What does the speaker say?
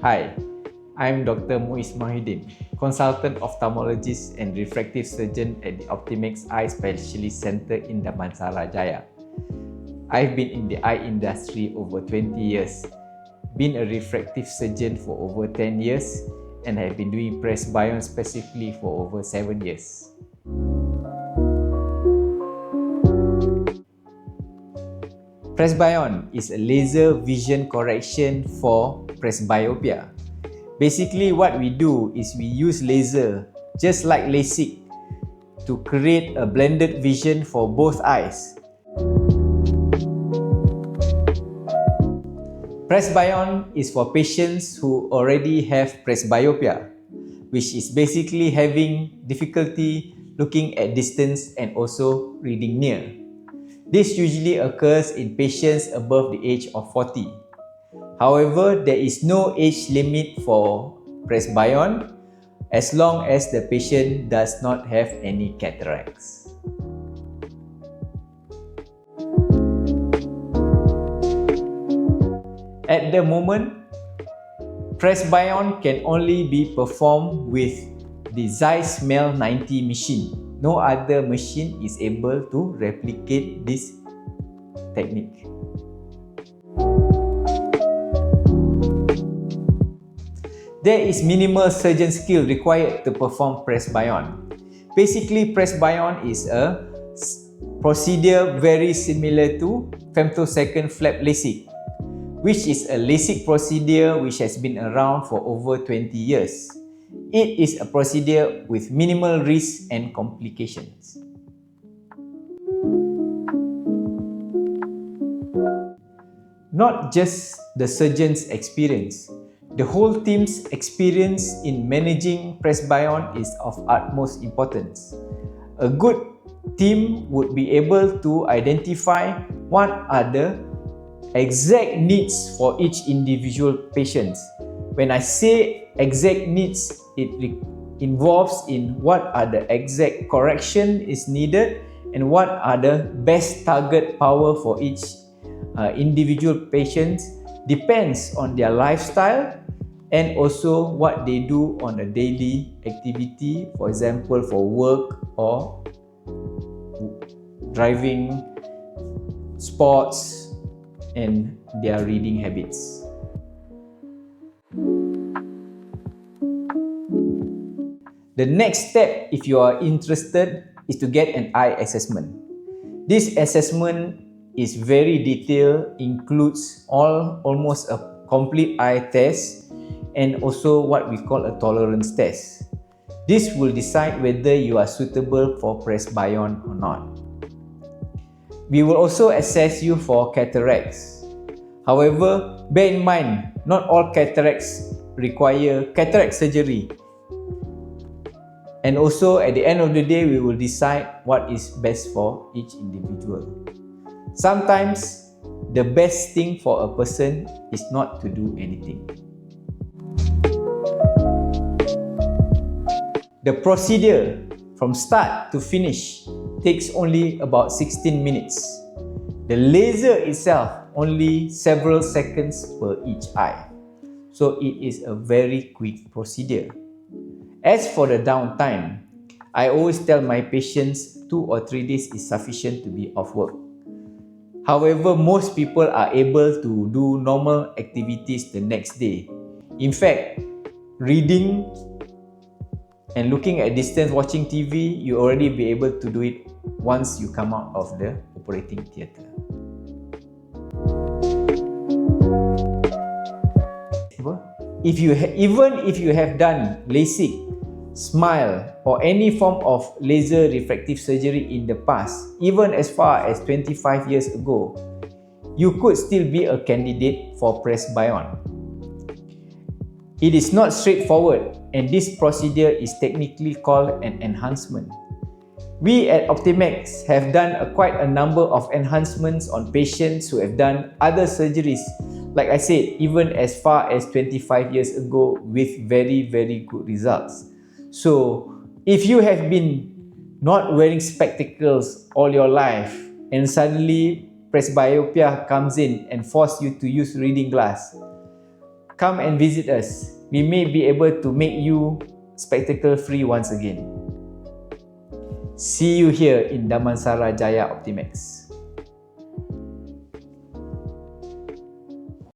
Hi, I'm Dr. Muiz Mahyudin, consultant ophthalmologist and refractive surgeon at the Optimex Eye Specialist Center in Damansara Jaya. I've been in the eye industry over 20 years, been a refractive surgeon for over 10 years, and have been doing Presbyond specifically for over 7 years. Presbyond is a laser vision correction for presbyopia. Basically, what we do is we use laser, just like LASIK, to create a blended vision for both eyes. Presbyond is for patients who already have presbyopia, which is basically having difficulty looking at distance and also reading near. This usually occurs in patients above the age of 40. However, there is no age limit for Presbyond as long as the patient does not have any cataracts. At the moment, Presbyond can only be performed with the Zeiss Mel 90 machine. No other machine is able to replicate this technique. There is minimal surgeon skill required to perform Presbyond. Basically, Presbyond is a procedure very similar to femtosecond flap LASIK, which is a LASIK procedure which has been around for over 20 years. It is a procedure with minimal risk and complications. Not just the surgeon's experience, the whole team's experience in managing Presbyond is of utmost importance. A good team would be able to identify what are the exact needs for each individual patient. When I say exact needs, it involves in what are the exact correction is needed and what are the best target power for each individual patient. Depends on their lifestyle and also what they do on a daily activity, for example for work or driving, sports, and their reading habits. The next step, if you are interested, is to get an eye assessment. This assessment is very detailed, includes almost a complete eye test and also what we call a tolerance test. This will decide whether you are suitable for Presbyond or not. We will also assess you for cataracts. However, bear in mind, not all cataracts require cataract surgery. And also, at the end of the day, we will decide what is best for each individual. Sometimes, the best thing for a person is not to do anything. The procedure from start to finish takes only about 16 minutes. The laser itself only several seconds per each eye. So it is a very quick procedure. As for the downtime, I always tell my patients 2 or 3 days is sufficient to be off work. However, most people are able to do normal activities the next day. In fact, reading and looking at distance, watching TV, you already be able to do it once you come out of the operating theatre. Even if you have done LASIK, SMILE or any form of laser refractive surgery in the past, even as far as 25 years ago, you could still be a candidate for Presbyond. It is not straightforward, and this procedure is technically called an enhancement. We at Optimex have done quite a number of enhancements on patients who have done other surgeries, like I said, even as far as 25 years ago with very, very good results. So, if you have been not wearing spectacles all your life and suddenly presbyopia comes in and forces you to use reading glass, come and visit us. We may be able to make you spectacle free once again. See you here in Damansara Jaya Optimax.